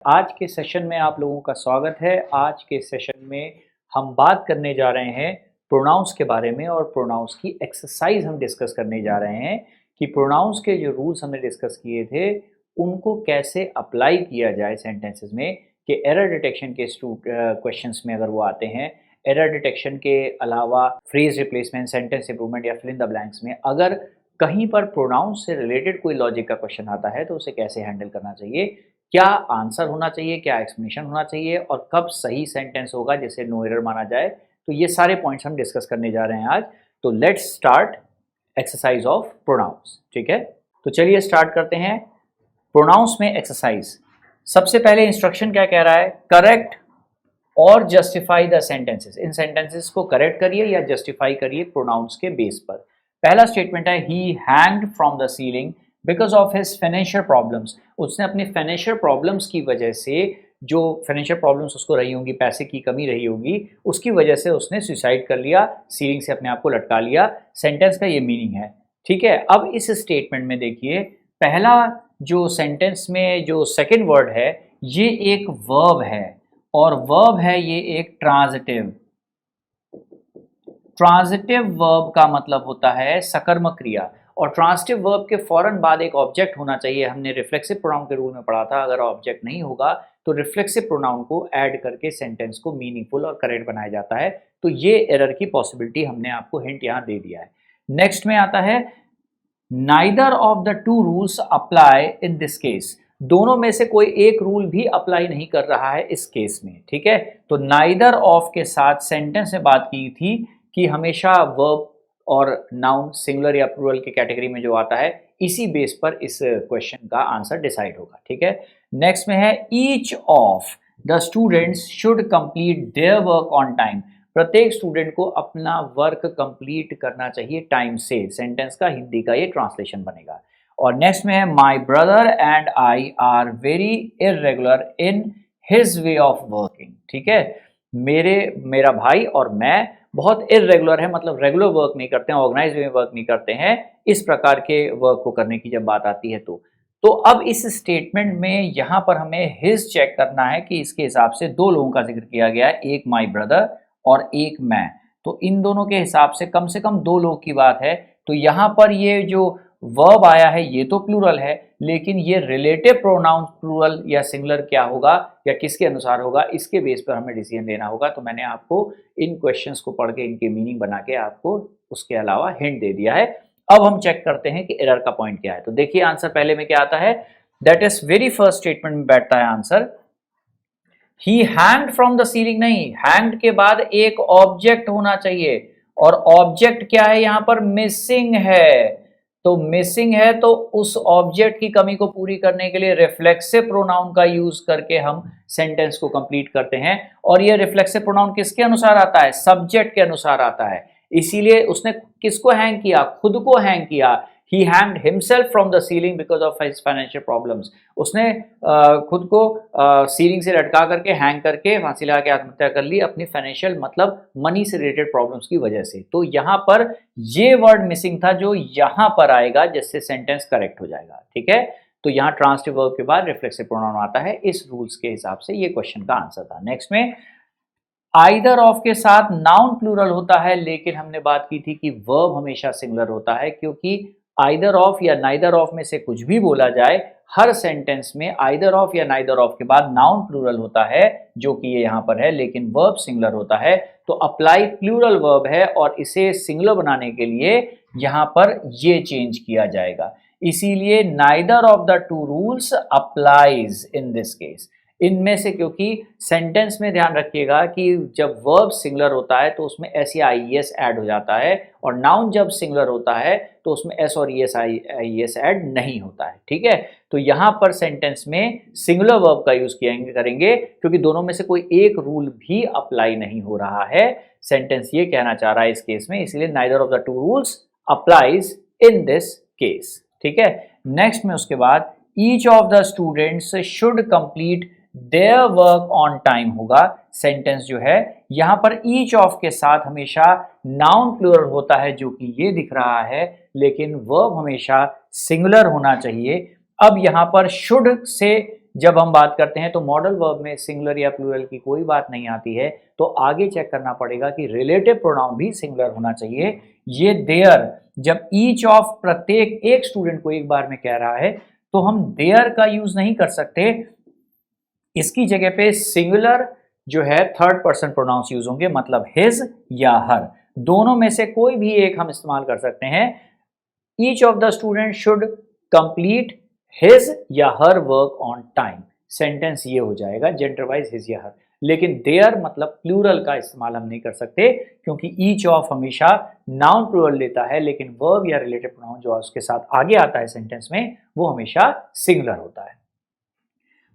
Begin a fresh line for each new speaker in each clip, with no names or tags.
आज के सेशन में आप लोगों का स्वागत है। आज के सेशन में हम बात करने जा रहे हैं प्रोनाउंस के बारे में और प्रोनाउंस की एक्सरसाइज हम डिस्कस करने जा रहे हैं कि प्रोनाउंस के जो रूल्स हमने डिस्कस किए थे उनको कैसे अप्लाई किया जाए सेंटेंसेस में कि एरर डिटेक्शन के क्वेश्चंस में अगर वो आते हैं, एरर डिटेक्शन के अलावा फ्रेज रिप्लेसमेंट, सेंटेंस इंप्रूवमेंट या फिल इन द ब्लैंक्स में अगर कहीं पर प्रोनाउंस से रिलेटेड कोई लॉजिक का क्वेश्चन आता है तो उसे कैसे हैंडल करना चाहिए, क्या आंसर होना चाहिए, क्या एक्सप्लेनेशन होना चाहिए और कब सही सेंटेंस होगा जिसे नो एरर माना जाए। तो ये सारे पॉइंट्स हम डिस्कस करने जा रहे हैं आज। तो let's start exercise of pronouns. ठीक है, तो चलिए स्टार्ट करते हैं प्रोनाउंस में एक्सरसाइज। सबसे पहले इंस्ट्रक्शन क्या कह रहा है, करेक्ट और justify the sentences. In sentences को करेक्ट करिए या जस्टिफाई करिए प्रोनाउंस के बेस पर। पहला स्टेटमेंट है he hanged from the ceiling because of his financial problems. उसने अपनी फाइनेंशियल प्रॉब्लम्स की वजह से, जो फाइनेंशियल प्रॉब्लम्स उसको रही होंगी, पैसे की कमी रही होगी, उसकी वजह से उसने सुसाइड कर लिया, सीलिंग से अपने आप को लटका लिया। सेंटेंस का ये मीनिंग है। ठीक है, अब इस स्टेटमेंट में देखिए, पहला जो सेंटेंस में जो सेकेंड वर्ड है ये एक वर्ब है और वर्ब है ये एक ट्रांजिटिव। ट्रांजिटिव वर्ब का मतलब होता है सकर्मक क्रिया और ट्रांजिटिव वर्ब के फौरन बाद एक ऑब्जेक्ट होना चाहिए। हमने रिफ्लेक्सिव प्रोनाउन के रूल में पढ़ा था, अगर ऑब्जेक्ट नहीं होगा तो रिफ्लेक्सिव प्रोनाउन को ऐड करके सेंटेंस को मीनिंगफुल और करेक्ट बनाया जाता है। तो ये एरर की पॉसिबिलिटी हमने आपको हिंट यहाँ दे दिया है। नेक्स्ट में आता है neither of the two rules apply in this case. दोनों में से कोई एक रूल भी अप्लाई नहीं कर रहा है इस केस में। ठीक है, तो नाइदर ऑफ के साथ सेंटेंस में बात की थी कि हमेशा वर्ब और नाउन सिंगुलर या प्लूरल के कैटेगरी में जो आता है, इसी बेस पर इस क्वेश्चन का आंसर डिसाइड होगा। ठीक है, नेक्स्ट में है each of the students should complete their work on time. प्रत्येक स्टूडेंट को अपना वर्क कंप्लीट करना चाहिए टाइम से। सेंटेंस का हिंदी का ये ट्रांसलेशन बनेगा। और नेक्स्ट में है माई brother and I are very irregular in his way of working. ठीक है, मेरा भाई और मैं बहुत इररेगुलर है, मतलब रेगुलर वर्क नहीं करते हैं, ऑर्गेनाइज वे में वर्क नहीं करते हैं। इस प्रकार के वर्क को करने की जब बात आती है तो अब इस स्टेटमेंट में यहाँ पर हमें हिज चेक करना है कि इसके हिसाब से दो लोगों का जिक्र किया गया है, एक माई ब्रदर और एक मैं। तो इन दोनों के हिसाब से कम दो लोग की बात है। तो यहाँ पर ये जो वर्ब आया है ये तो प्लूरल है, लेकिन ये रिलेटिव प्रोनाउन प्लूरल या सिंगुलर क्या होगा या किसके अनुसार होगा, इसके बेस पर हमें डिसीजन लेना होगा। तो मैंने आपको इन क्वेश्चंस को पढ़ के इनके मीनिंग बना के आपको उसके अलावा हिंट दे दिया है। अब हम चेक करते हैं कि एरर का पॉइंट क्या है। तो देखिए आंसर पहले में क्या आता है, that is very first statement में बैठता है answer he hanged from the ceiling. नहीं, हैंग्ड के बाद एक ऑब्जेक्ट होना चाहिए और ऑब्जेक्ट क्या है यहाँ पर, मिसिंग है। तो मिसिंग है तो उस ऑब्जेक्ट की कमी को पूरी करने के लिए रिफ्लेक्सिव प्रोनाउन का यूज करके हम सेंटेंस को कंप्लीट करते हैं। और ये रिफ्लेक्सिव प्रोनाउन किसके अनुसार आता है, सब्जेक्ट के अनुसार आता है। इसीलिए उसने किसको हैंग किया, खुद को हैंग किया। He hanged himself from the ceiling because of his financial problems. उसने खुद को सीलिंग से लटका करके, हैंग करके, फांसी लगा के आत्महत्या कर ली अपनी फाइनेंशियल मतलब मनी से रिलेटेड प्रॉब्लम्स की वजह से। तो यहाँ पर ये वर्ड मिसिंग था जो यहाँ पर आएगा, जिससे सेंटेंस करेक्ट हो जाएगा। ठीक है, तो यहाँ ट्रांसिटिव वर्ब के बाद रिफ्लेक्सिव प्रोनाउन आता है। इस रूल्स के हिसाब से ये क्वेश्चन का आंसर था। नेक्स्ट में आइदर ऑफ के साथ नाउन प्लूरल होता है, लेकिन हमने बात की थी कि वर्ब हमेशा सिंगुलर होता है, क्योंकि आइदर ऑफ या नाइदर ऑफ में से कुछ भी बोला जाए, हर सेंटेंस में आइदर ऑफ या नाइदर ऑफ के बाद नाउन प्लूरल होता है, जो कि ये यहाँ पर है, लेकिन वर्ब सिंगुलर होता है। तो अप्लाई प्लूरल वर्ब है और इसे सिंगुलर बनाने के लिए यहाँ पर ये चेंज किया जाएगा। इसीलिए neither of the two rules applies in this case. इनमें से, क्योंकि सेंटेंस में ध्यान रखिएगा कि जब वर्ब सिंगुलर होता है तो उसमें एस या आई एस ऐड हो जाता है, और नाउन जब सिंगुलर होता है तो उसमें एस और ई एस ऐड नहीं होता है। ठीक है, तो यहाँ पर सेंटेंस में सिंगुलर वर्ब का यूज करेंगे, क्योंकि दोनों में से कोई एक रूल भी अप्लाई नहीं हो रहा है। सेंटेंस ये कहना चाह रहा है इस केस में, इसलिए neither of the two rules applies in this case. ठीक है, नेक्स्ट में उसके बाद each of the students should complete their work on time होगा। सेंटेंस जो है यहाँ पर ईच ऑफ के साथ हमेशा नाउन प्लूरल होता है, जो कि ये दिख रहा है, लेकिन वर्ब हमेशा सिंगुलर होना चाहिए। अब यहाँ पर शुड से जब हम बात करते हैं तो मॉडल वर्ब में सिंगुलर या प्लूरल की कोई बात नहीं आती है, तो आगे चेक करना पड़ेगा कि रिलेटिव प्रोनाउन भी सिंगुलर होना चाहिए। ये देयर, जब ईच ऑफ प्रत्येक एक स्टूडेंट को एक बार में कह रहा है तो हम देयर का यूज नहीं कर सकते, इसकी जगह पे सिंगुलर जो है थर्ड पर्सन प्रोनाउंस यूज होंगे, मतलब हिज या हर, दोनों में से कोई भी एक हम इस्तेमाल कर सकते हैं। Each of the student should complete his या her work on time, sentence ये हो जाएगा जेंडर वाइज हिज या हर। लेकिन देयर मतलब प्लूरल का इस्तेमाल हम नहीं कर सकते, क्योंकि ईच ऑफ हमेशा नाउन प्लूरल लेता है, लेकिन वर्ब या रिलेटिव प्रोनाउन जो उसके साथ आगे आता है सेंटेंस में वो हमेशा सिंगुलर होता है।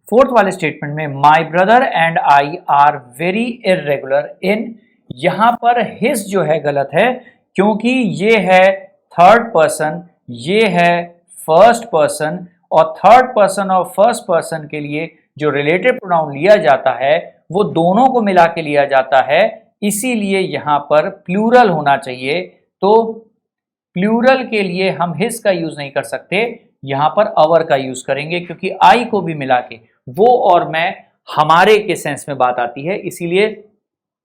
फोर्थ वाले स्टेटमेंट में my brother and I are very irregular in, यहां पर हिज जो है गलत है, क्योंकि ये है थर्ड पर्सन, ये है फर्स्ट पर्सन, और थर्ड पर्सन और फर्स्ट पर्सन के लिए जो रिलेटिव प्रोनाउन लिया जाता है वो दोनों को मिला के लिया जाता है, इसीलिए यहां पर प्लूरल होना चाहिए। तो प्लूरल के लिए हम हिज का यूज नहीं कर सकते, यहां पर अवर का यूज करेंगे, क्योंकि आई को भी मिला के वो और मैं हमारे के सेंस में बात आती है, इसीलिए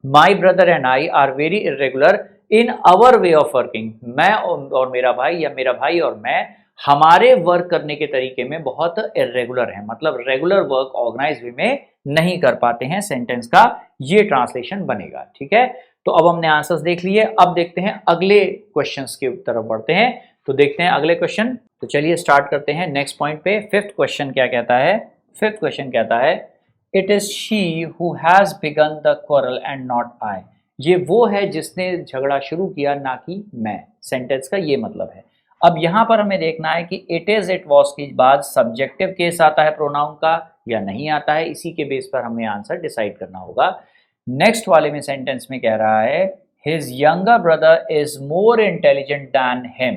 माई brother and I are very irregular in our way of working, मैं और मेरा भाई या मेरा भाई और मैं हमारे वर्क करने के तरीके में बहुत इर्रेगुलर हैं, मतलब रेगुलर वर्क ऑर्गेनाइज वे में नहीं कर पाते हैं, सेंटेंस का ये ट्रांसलेशन बनेगा। ठीक है, तो अब हमने आंसर्स देख लिए, अब देखते हैं अगले क्वेश्चंस की तरफ बढ़ते हैं। तो देखते हैं अगले क्वेश्चन, तो चलिए स्टार्ट करते हैं नेक्स्ट पॉइंट पे। फिफ्थ क्वेश्चन क्या कहता है? फिफ्थ क्वेश्चन कहता है it is she who has begun the quarrel and not I, ये वो है जिसने झगड़ा शुरू किया ना कि मैं, सेंटेंस का ये मतलब है। अब यहां पर हमें देखना है कि इट इज इट वॉज के बाद सब्जेक्टिव केस आता है प्रोनाउन का या नहीं आता है, इसी के बेस पर हमें आंसर डिसाइड करना होगा। नेक्स्ट वाले में सेंटेंस में कह रहा है his younger brother is more intelligent than him.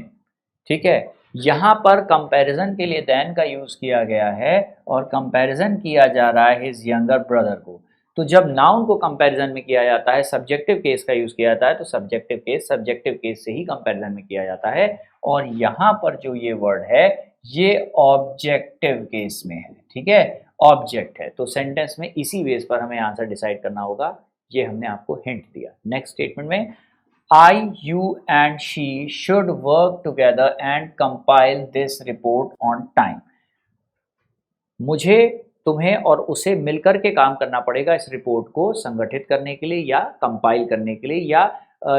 ठीक है, यहां पर कंपैरिजन के लिए देन का यूज किया गया है और कंपैरिजन किया जा रहा है हिज यंगर ब्रदर को। तो जब नाउन को कंपैरिजन में किया जाता है, सब्जेक्टिव केस का यूज किया जाता है, तो सब्जेक्टिव केस से ही कंपैरिजन में किया जाता है, और यहां पर जो ये वर्ड है ये ऑब्जेक्टिव केस में है। ठीक है, ऑब्जेक्ट है, तो सेंटेंस में इसी बेस पर हमें आंसर डिसाइड करना होगा, ये हमने आपको हिंट दिया। नेक्स्ट स्टेटमेंट में I, you and she should work together and compile this report on time. मुझे, तुम्हें और उसे मिलकर के काम करना पड़ेगा इस रिपोर्ट को संगठित करने के लिए या कंपाइल करने के लिए या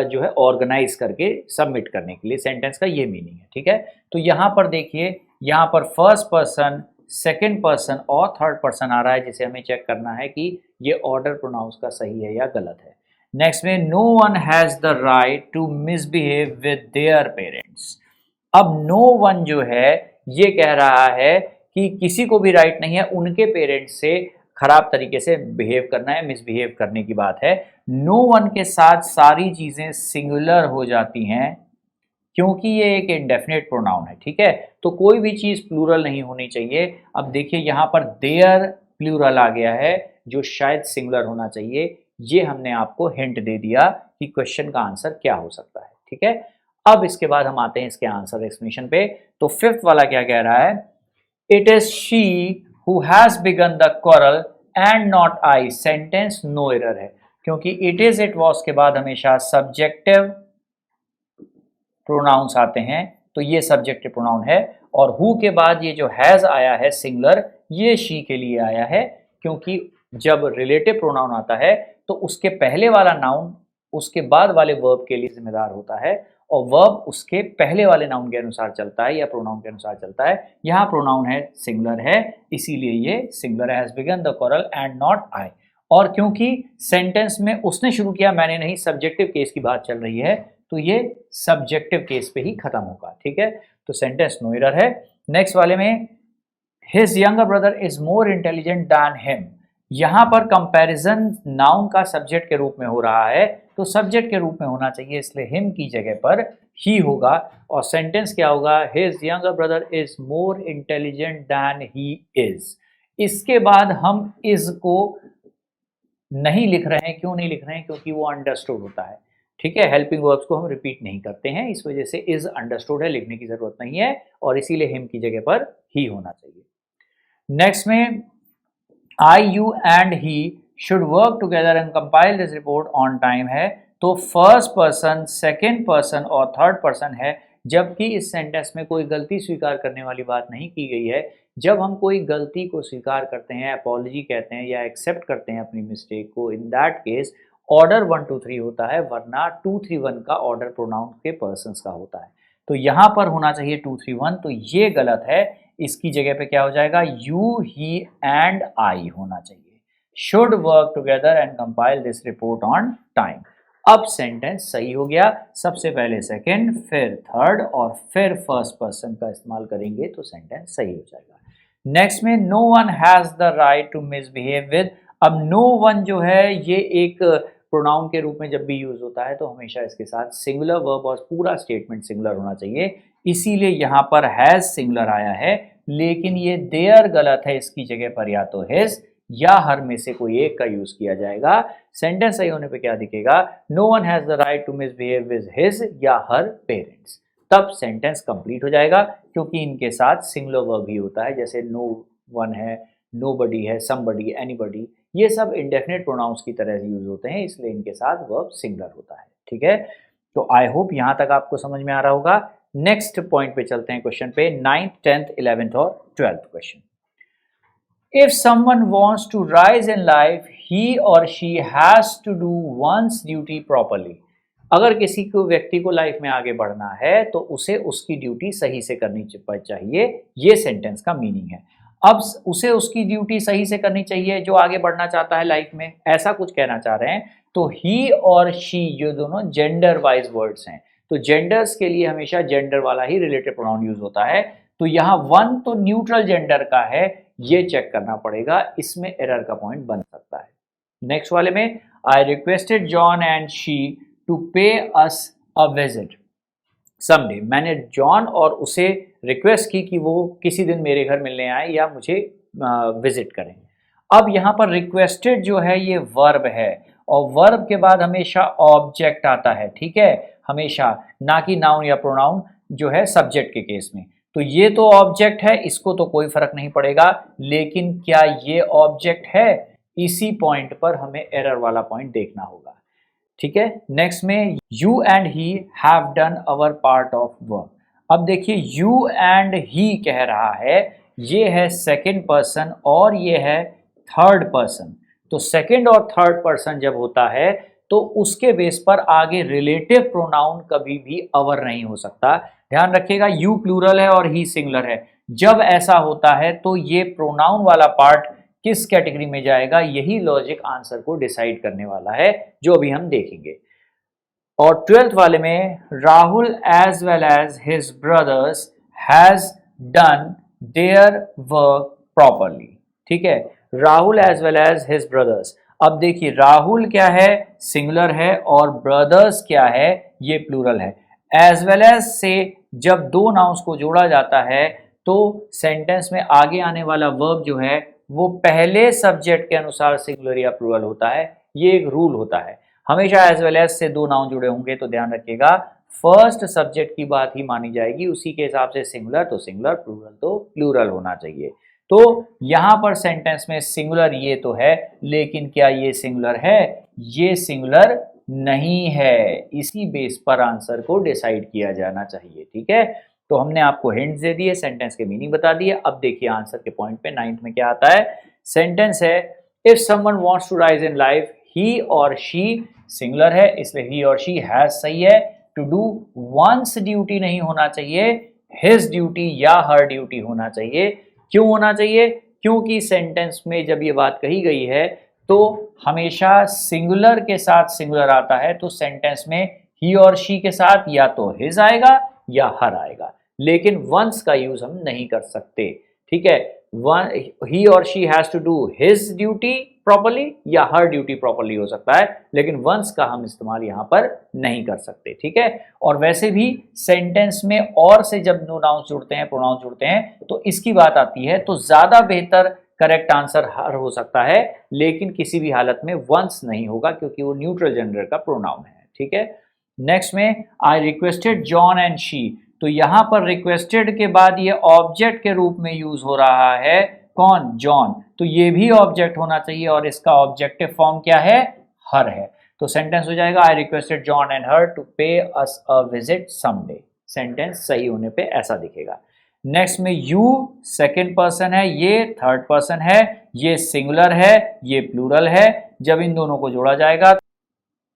जो है ऑर्गेनाइज करके सबमिट करने के लिए, सेंटेंस का ये मीनिंग है। ठीक है, तो यहाँ पर देखिए, यहाँ पर फर्स्ट पर्सन, सेकेंड पर्सन और थर्ड पर्सन आ रहा है, जिसे हमें चेक करना है कि ये ऑर्डर प्रोनाउंस का सही है या गलत है। नेक्स्ट में no one has the right to misbehave with their parents. अब नो वन जो है ये कह रहा है कि किसी को भी राइट नहीं है उनके पेरेंट्स से खराब तरीके से बिहेव करना है, मिसबिहेव करने की बात है। नो वन के साथ सारी चीजें सिंगुलर हो जाती हैं क्योंकि ये एक इंडेफिनिट प्रोनाउन है। ठीक है, तो कोई भी चीज प्लूरल नहीं होनी चाहिए। अब देखिए यहाँ पर देयर प्लूरल आ गया है जो शायद सिंगुलर होना चाहिए, ये हमने आपको हिंट दे दिया कि क्वेश्चन का आंसर क्या हो सकता है। ठीक है, अब इसके बाद हम आते हैं इसके आंसर एक्सप्लेनेशन पे। तो फिफ्थ वाला क्या कह रहा है? It is she who has begun the quarrel and not I, sentence no error है, क्योंकि इट इज इट वॉज के बाद हमेशा सब्जेक्टिव प्रोनाउंस आते हैं, तो ये सब्जेक्टिव प्रोनाउन है, और हु के बाद ये जो हैज आया है सिंगुलर, ये शी के लिए आया है, क्योंकि जब रिलेटिव प्रोनाउन आता है तो उसके पहले वाला नाउन उसके बाद वाले वर्ब के लिए जिम्मेदार होता है, और वर्ब उसके पहले वाले नाउन के अनुसार चलता है या प्रोनाउन के अनुसार चलता है। यहाँ प्रोनाउन है सिंगुलर है, इसीलिए ये singular has begun the quarrel and not I, और क्योंकि सेंटेंस में उसने शुरू किया मैंने नहीं, सब्जेक्टिव केस की बात चल रही है, तो ये सब्जेक्टिव केस पे ही खत्म होगा। ठीक है, तो सेंटेंस नो एरर है। नेक्स्ट वाले में his younger brother is more intelligent than him, यहां पर कंपैरिजन नाउन का सब्जेक्ट के रूप में हो रहा है, तो सब्जेक्ट के रूप में होना चाहिए, इसलिए हिम की जगह पर ही होगा, और सेंटेंस क्या होगा? His younger brother is more intelligent than he is. इसके बाद हम इज को नहीं लिख रहे हैं, क्यों नहीं लिख रहे हैं? क्योंकि वो अंडरस्टूड होता है। ठीक है, हेल्पिंग वर्ब्स को हम रिपीट नहीं करते हैं, इस वजह से इज अंडरस्टूड है, लिखने की जरूरत नहीं है, और इसीलिए हिम की जगह पर ही होना चाहिए। नेक्स्ट में I you and he should work together and compile this report on time है, तो फर्स्ट पर्सन, सेकेंड पर्सन और थर्ड पर्सन है, जबकि इस सेंटेंस में कोई गलती स्वीकार करने वाली बात नहीं की गई है। जब हम कोई गलती को स्वीकार करते हैं, अपॉलॉजी कहते हैं या एक्सेप्ट करते हैं अपनी मिस्टेक को, इन दैट केस ऑर्डर 1 2 3 होता है, वरना 2 3 1 का ऑर्डर प्रोनाउन के पर्सन्स का होता है। तो यहाँ पर होना चाहिए 2 3 1, तो ये गलत है। इसकी जगह पे क्या हो जाएगा, यू ही एंड आई होना चाहिए। Should work together and compile this report on time. अब सेंटेंस सही हो गया। सबसे पहले सेकंड, फिर थर्ड और फिर फर्स्ट पर्सन का इस्तेमाल करेंगे तो सेंटेंस सही हो जाएगा। नेक्स्ट में no one has the right to misbehave with. अब नो वन जो है ये एक प्रोनाउन के रूप में जब भी यूज होता है तो हमेशा इसके साथ सिंगुलर वर्ब और पूरा स्टेटमेंट सिंगुलर होना चाहिए, इसीलिए यहाँ पर हैज सिंगुलर आया है। लेकिन ये देयर गलत है, इसकी जगह पर या तो हिज या हर में से कोई एक का यूज किया जाएगा। सेंटेंस सही होने पे क्या दिखेगा, no one has the right to misbehave with his या हर पेरेंट्स। तब सेंटेंस कंप्लीट हो जाएगा, क्योंकि इनके साथ सिंगुलर वर्ब ही होता है। जैसे नो वन है, नोबडी है, समबडी, एनीबडी, ये सब इंडेफिनिट प्रोनाउंस की तरह यूज होते हैं, इसलिए इनके साथ वर्ब सिंगुलर होता है। ठीक है, तो आई होप यहां तक आपको समझ में आ रहा होगा। नेक्स्ट पॉइंट पे चलते हैं, क्वेश्चन पे, 9th 10th 11th और 12th question. If someone wants to rise in life, he or she has to do one's duty properly. अगर किसी को व्यक्ति को लाइफ में आगे बढ़ना है तो उसे उसकी ड्यूटी सही से करनी चाहिए, ये सेंटेंस का मीनिंग है। अब उसे उसकी ड्यूटी सही से करनी चाहिए जो आगे बढ़ना चाहता है लाइफ में, ऐसा कुछ कहना चाह रहे हैं। तो ही और शी ये दोनों जेंडर वाइज वर्ड्स हैं, तो जेंडर्स के लिए हमेशा जेंडर वाला ही रिलेटिव प्रोनाउन यूज होता है। तो यहाँ वन तो न्यूट्रल जेंडर का है, ये चेक करना पड़ेगा, इसमें एरर का पॉइंट बन सकता है। नेक्स्ट वाले में, I requested John and she to pay us a visit someday. मैंने जॉन और उसे रिक्वेस्ट की कि वो किसी दिन मेरे घर मिलने आए या मुझे विजिट करें। अब यहाँ पर रिक्वेस्टेड जो है ये वर्ब है, और वर्ब के बाद हमेशा ऑब्जेक्ट आता है, ठीक है, हमेशा, ना कि नाउन या प्रोनाउन जो है सब्जेक्ट के केस में। तो ये तो ऑब्जेक्ट है, इसको तो कोई फर्क नहीं पड़ेगा, लेकिन क्या ये ऑब्जेक्ट है, इसी पॉइंट पर हमें एरर वाला पॉइंट देखना होगा। ठीक है, नेक्स्ट में, you and he have done our part of work. अब देखिए, यू एंड ही कह रहा है, ये है सेकेंड पर्सन और ये है थर्ड पर्सन। तो सेकेंड और थर्ड पर्सन जब होता है तो उसके बेस पर आगे रिलेटिव प्रोनाउन कभी भी अवर नहीं हो सकता। ध्यान रखिएगा, यू प्लूरल है और ही सिंगुलर है। जब ऐसा होता है तो ये प्रोनाउन वाला पार्ट किस कैटेगरी में जाएगा, यही लॉजिक आंसर को डिसाइड करने वाला है, जो अभी हम देखेंगे। और 12th वाले में, Rahul as well as his brothers has done their work properly. ठीक है, Rahul as well as his brothers. अब देखिए, राहुल क्या है, सिंगुलर है, और ब्रदर्स क्या है, ये प्लूरल है। एज वेल एज से जब दो नाउन्स को जोड़ा जाता है तो सेंटेंस में आगे आने वाला वर्ब जो है वो पहले सब्जेक्ट के अनुसार सिंगुलर या प्लूरल होता है। ये एक रूल होता है, हमेशा एज वेल एज से दो नाउन जुड़े होंगे तो ध्यान रखिएगा फर्स्ट सब्जेक्ट की बात ही मानी जाएगी, उसी के हिसाब से सिंगुलर तो सिंगुलर, प्लूरल तो प्लूरल होना चाहिए। तो यहां पर सेंटेंस में सिंगुलर ये तो है, लेकिन क्या ये सिंगुलर है, ये सिंगुलर नहीं है। इसी बेस पर आंसर को डिसाइड किया जाना चाहिए। ठीक है, तो हमने आपको हिंट्स दे दिए, सेंटेंस के मीनिंग बता दिए। अब देखिए आंसर के पॉइंट पे 9th में क्या आता है। सेंटेंस है, if someone wants to rise in life, he और शी सिंगुलर है, इसलिए ही और शी हैज सही है। टू डू वंस ड्यूटी नहीं होना चाहिए, हिज ड्यूटी या हर ड्यूटी होना चाहिए। क्यों होना चाहिए, क्योंकि सेंटेंस में जब ये बात कही गई है तो हमेशा सिंगुलर के साथ सिंगुलर आता है, तो सेंटेंस में ही और शी के साथ या तो हिज आएगा या हर आएगा, लेकिन वंस का यूज हम नहीं कर सकते। ठीक है, ही और she has to do his duty properly या हर ड्यूटी प्रॉपर्ली हो सकता है, लेकिन वंस का हम इस्तेमाल यहाँ पर नहीं कर सकते। ठीक है, और वैसे भी सेंटेंस में और से जब नो नाउन्स जुड़ते हैं, प्रोनाउंस जुड़ते हैं, तो इसकी बात आती है तो ज्यादा बेहतर करेक्ट आंसर हर हो सकता है, लेकिन किसी भी हालत में वंस नहीं होगा क्योंकि वो न्यूट्रल जेंडर का प्रोनाउन है। ठीक है, नेक्स्ट में, I requested John and she. तो यहां पर रिक्वेस्टेड के बाद ये ऑब्जेक्ट के रूप में यूज हो रहा है, कौन? जॉन। तो ये भी ऑब्जेक्ट होना चाहिए और इसका ऑब्जेक्टिव फॉर्म क्या है? हर है। तो सेंटेंस हो जाएगा I requested John and her to pay us a visit someday. Sentence सही होने पे ऐसा दिखेगा। नेक्स्ट में यू सेकंड पर्सन है, ये थर्ड पर्सन है, ये सिंगुलर है, ये प्लूरल है। जब इन दोनों को जोड़ा जाएगा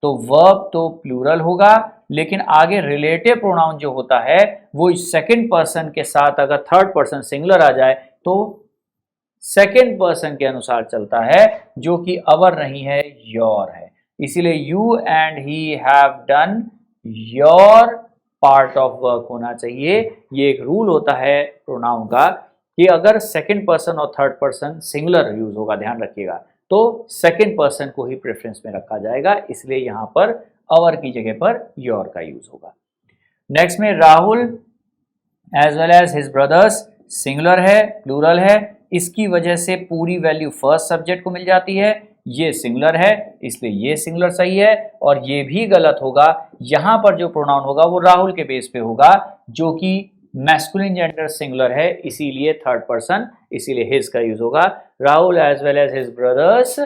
तो वर्ब तो प्लूरल होगा, लेकिन आगे रिलेटिव प्रोनाउन जो होता है वो सेकंड पर्सन के साथ अगर थर्ड पर्सन सिंगुलर आ जाए तो सेकंड पर्सन के अनुसार चलता है, जो कि अवर नहीं है, योर है। इसीलिए you and he have done your part of work होना चाहिए। ये एक रूल होता है प्रोनाउन का कि अगर सेकंड पर्सन और थर्ड पर्सन सिंगुलर यूज होगा, ध्यान रखिएगा, तो सेकंड पर्सन को ही प्रेफरेंस में रखा जाएगा, इसलिए यहां पर अवर की जगह पर योर का यूज होगा। नेक्स्ट में Rahul as well as his brothers singular है, प्लूरल है, इसकी वजह से पूरी वैल्यू फर्स्ट सब्जेक्ट को मिल जाती है। ये सिंगुलर है इसलिए ये सिंगुलर सही है, और ये भी गलत होगा। यहां पर जो प्रोनाउन होगा वो राहुल के बेस पे होगा, जो कि मैस्कुलिन जेंडर सिंगुलर है, इसीलिए थर्ड पर्सन, इसीलिए हिज का यूज होगा। Rahul as well as his brothers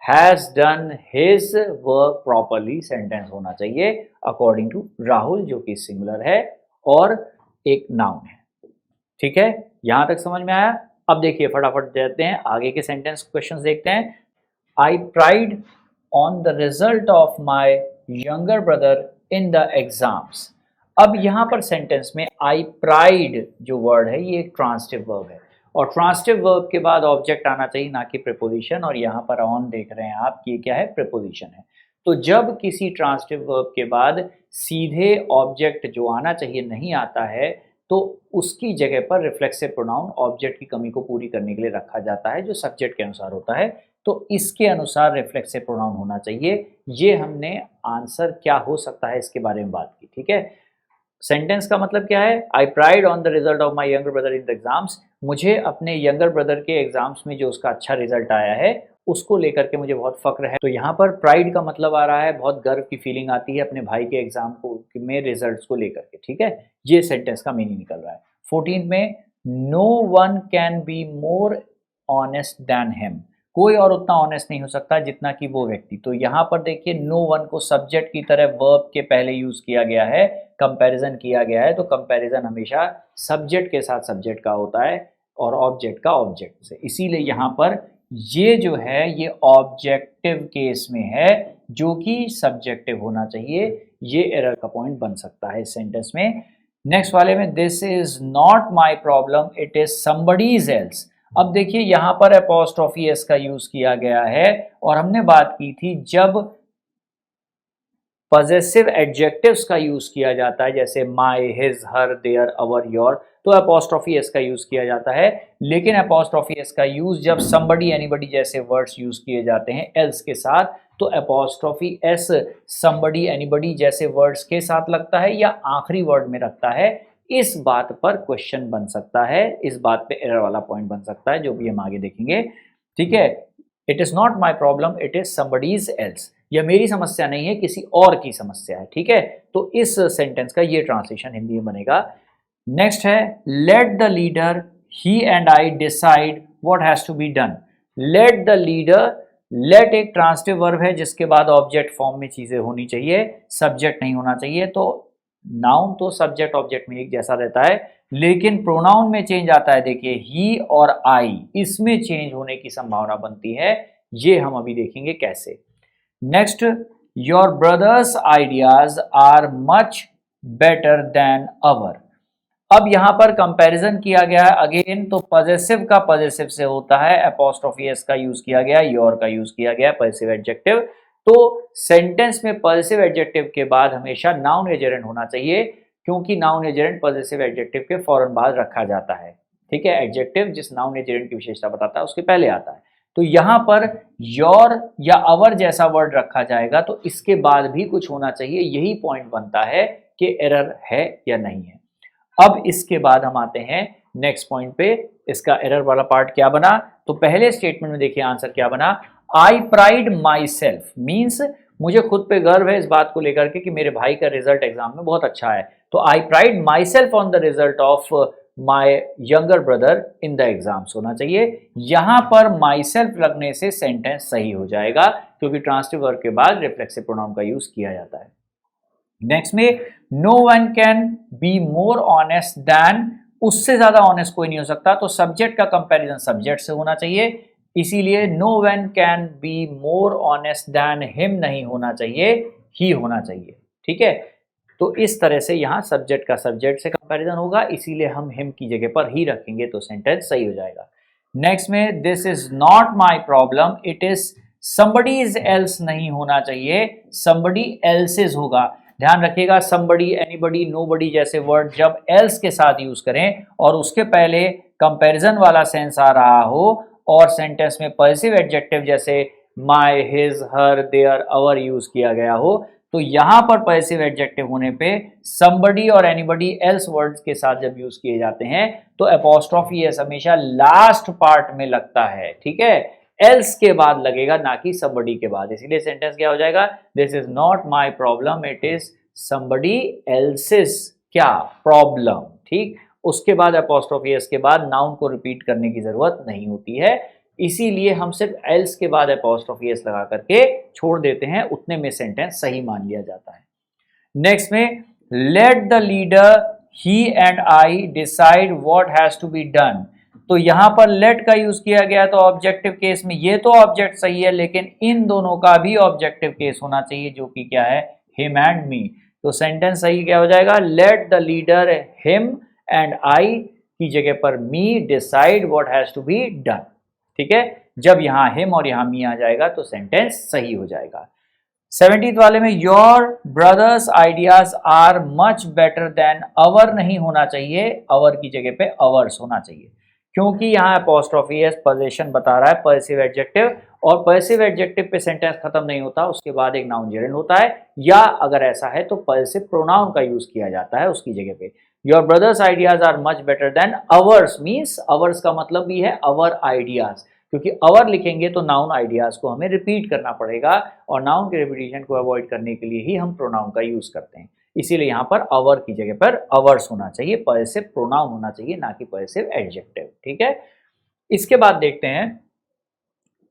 has done his work properly, sentence होना चाहिए अकॉर्डिंग टू राहुल, जो कि सिंगुलर है और एक नाउन है। ठीक है, यहां तक समझ में आया? अब देखिए फटाफट देते हैं आगे के सेंटेंस क्वेश्चंस देखते हैं। I pride on the result of my younger brother in the exams. अब यहां पर सेंटेंस में आई प्राइड जो वर्ड है ये एक ट्रांसिटिव वर्ब है, और ट्रांसिटिव वर्ब के बाद ऑब्जेक्ट आना चाहिए, ना कि प्रीपोजिशन। और यहाँ पर ऑन देख रहे हैं आप कि क्या है? प्रीपोजिशन है। तो जब किसी ट्रांसिटिव वर्ब के बाद सीधे ऑब्जेक्ट जो आना चाहिए नहीं आता है, तो उसकी जगह पर रिफ्लेक्सिव प्रोनाउन ऑब्जेक्ट की कमी को पूरी करने के लिए रखा जाता है, जो सब्जेक्ट के अनुसार होता है। तो इसके अनुसार रिफ्लेक्सिव प्रोनाउन होना चाहिए। ये हमने आंसर क्या हो सकता है इसके बारे में बात की। ठीक है, सेंटेंस का मतलब क्या है? I pride on the result of my younger brother in the exams. मुझे अपने यंगर ब्रदर के एग्जाम्स में जो उसका अच्छा रिजल्ट आया है उसको लेकर के मुझे बहुत फक्र है। तो यहाँ पर प्राइड का मतलब आ रहा है बहुत गर्व की फीलिंग आती है अपने भाई के एग्जाम को में रिजल्ट्स को लेकर के। ठीक है, ये सेंटेंस का मीनिंग निकल रहा है। 14 में no one can be more honest than him. कोई और उतना ऑनेस्ट नहीं हो सकता जितना कि वो व्यक्ति। तो यहाँ पर देखिए नो वन को सब्जेक्ट की तरह वर्ब के पहले यूज किया गया है, कंपैरिजन किया गया है। तो कंपैरिजन हमेशा सब्जेक्ट के साथ सब्जेक्ट का होता है और ऑब्जेक्ट का ऑब्जेक्ट से, इसीलिए यहाँ पर ये जो है ये ऑब्जेक्टिव केस में है, जो कि सब्जेक्टिव होना चाहिए। ये एरर का पॉइंट बन सकता है इस सेंटेंस में। नेक्स्ट वाले में this is not my problem it is somebody's else. अब देखिए यहाँ पर अपॉस्ट्रोफी एस का यूज किया गया है, और हमने बात की थी जब पॉजेसिव एडजेक्टिव्स का यूज किया जाता है, जैसे my, his, her, their, our, your, तो अपॉस्ट्रोफी एस का यूज किया जाता है। लेकिन अपॉस्ट्रोफी एस का यूज जब समबडी, एनीबडी जैसे वर्ड्स यूज किए जाते हैं एल्स के साथ, तो अपॉस्ट्रोफी एस समबडी, एनीबडी जैसे वर्ड्स के साथ लगता है या आखिरी वर्ड में रखता है। इस बात पर क्वेश्चन बन सकता है, इस बात पे एरर वाला पॉइंट बन सकता है, जो भी हम आगे देखेंगे। ठीक है, it is not my problem it is somebody's else. यह मेरी समस्या नहीं है, किसी और की समस्या है। ठीक है, तो इस सेंटेंस का ये ट्रांसलेशन हिंदी में बनेगा। नेक्स्ट है let the leader he and I decide what has to be done. Let the leader, let एक ट्रांसिटिव वर्ब है जिसके बाद ऑब्जेक्ट फॉर्म में चीजें होनी चाहिए, सब्जेक्ट नहीं होना चाहिए। तो नाउन तो सब्जेक्ट ऑब्जेक्ट में एक जैसा रहता है, लेकिन प्रोनाउन में चेंज आता है। देखिए ही और आई, इसमें चेंज होने की संभावना बनती है। ये हम अभी देखेंगे कैसे। Next, your brothers ideas are much better than our. अब यहां पर कंपैरिजन किया गया है अगेन, तो पॉजेसिव का पॉजेसिव से होता है, अपॉस्ट्रोफी एस का यूज किया गया, योर का यूज किया गया, पॉजेसिव एडजेक्टिव। तो सेंटेंस में पॉजेसिव एडजेक्टिव के बाद हमेशा नाउन या जेरेंड होना चाहिए, क्योंकि नाउन या जेरेंड पॉजेसिव एडजेक्टिव के फौरन बाद रखा जाता है। ठीक है, एडजेक्टिव जिस नाउन या जेरेंड की विशेषता बताता है उसके पहले आता है। तो यहां पर योर या अवर जैसा वर्ड रखा जाएगा, तो इसके बाद भी कुछ होना चाहिए। यही पॉइंट बनता है कि एरर है या नहीं है। अब इसके बाद हम आते हैं नेक्स्ट पॉइंट पे, इसका एरर वाला पार्ट क्या बना। तो पहले स्टेटमेंट में देखिए आंसर क्या बना, आई प्राइड माई सेल्फ मीन्स मुझे खुद पे गर्व है इस बात को लेकर के कि मेरे भाई का रिजल्ट एग्जाम में बहुत अच्छा है। तो I pride myself on the result of my younger brother in the exams होना चाहिए। यहां पर माई सेल्फ लगने से सेंटेंस सही हो जाएगा, क्योंकि ट्रांसिटिव वर्ब के बाद रिफ्लेक्सिव प्रोनाउन का यूज किया जाता है। नेक्स्ट में no one can be more honest than, उससे ज्यादा ऑनेस्ट कोई नहीं हो सकता, तो सब्जेक्ट का कंपैरिजन सब्जेक्ट से होना चाहिए, इसीलिए no one can be more honest than him नहीं होना चाहिए, ही होना चाहिए। ठीक है, तो इस तरह से यहाँ सब्जेक्ट का सब्जेक्ट से कंपैरिजन होगा, इसीलिए हम हिम की जगह पर ही रखेंगे तो सेंटेंस सही हो जाएगा। नेक्स्ट में this is not my problem it is somebody's else नहीं होना चाहिए, समबडी एल्सेज होगा। ध्यान रखिएगा, समबडी, एनीबडी, नोबडी जैसे वर्ड जब एल्स के साथ यूज करें और उसके पहले कंपैरिजन वाला सेंस आ रहा हो और सेंटेंस में पॉजिटिव एडजेक्टिव जैसे my, his, her, their, our use किया गया हो, तो यहां पर पॉजिटिव एडजेक्टिव होने पे somebody और anybody else वर्ड्स के साथ जब यूज किए जाते हैं तो apostrophe s हमेशा लास्ट पार्ट में लगता है। ठीक है, else के बाद लगेगा, ना कि somebody के बाद, इसीलिए सेंटेंस क्या हो जाएगा, this is not my problem it is somebody else's क्या प्रॉब्लम। ठीक, उसके बाद apostrophe s के बाद नाउन को रिपीट करने की जरूरत नहीं होती है, इसीलिए हम सिर्फ एल्स के बाद apostrophe s लगा करके छोड़ देते हैं, उतने में सेंटेंस सही मान लिया जाता है। नेक्स्ट में let the leader he and I decide what has to be done, तो यहां पर लेट का यूज किया गया तो ऑब्जेक्टिव केस में ये तो ऑब्जेक्ट सही है, लेकिन इन दोनों का भी ऑब्जेक्टिव केस होना चाहिए जो कि क्या है, हिम एंड मी, तो सेंटेंस सही क्या हो जाएगा, let the leader him and I की जगह पर me decide what has to be done. ठीक है, जब यहां हिम और यहां मी आ जाएगा तो सेंटेंस सही हो जाएगा। 17th वाले में your brothers ideas are much better than our नहीं होना चाहिए, अवर की जगह पे अवर्स होना चाहिए, क्योंकि यहाँ apostrophe s पोजीशन बता रहा है पॉजिटिव एडजेक्टिव, और पॉजिटिव एडजेक्टिव पे सेंटेंस खत्म नहीं होता, उसके बाद एक नाउन जेरेंड होता है, या अगर ऐसा है तो पॉजिटिव प्रोनाउन का यूज किया जाता है उसकी जगह पे। Your brothers ideas are much better than ours means ours का मतलब भी है अवर आइडियाज, क्योंकि अवर लिखेंगे तो नाउन आइडियाज को हमें रिपीट करना पड़ेगा और नाउन के रिपीटिशन को अवॉइड करने के लिए ही हम प्रोनाउन का यूज करते हैं, इसीलिए यहाँ पर अवर की जगह पर अवर्स होना चाहिए, पॉजिटिव प्रोनाउन होना चाहिए, ना कि पॉजिटिव एडजेक्टिव। ठीक है, इसके बाद देखते हैं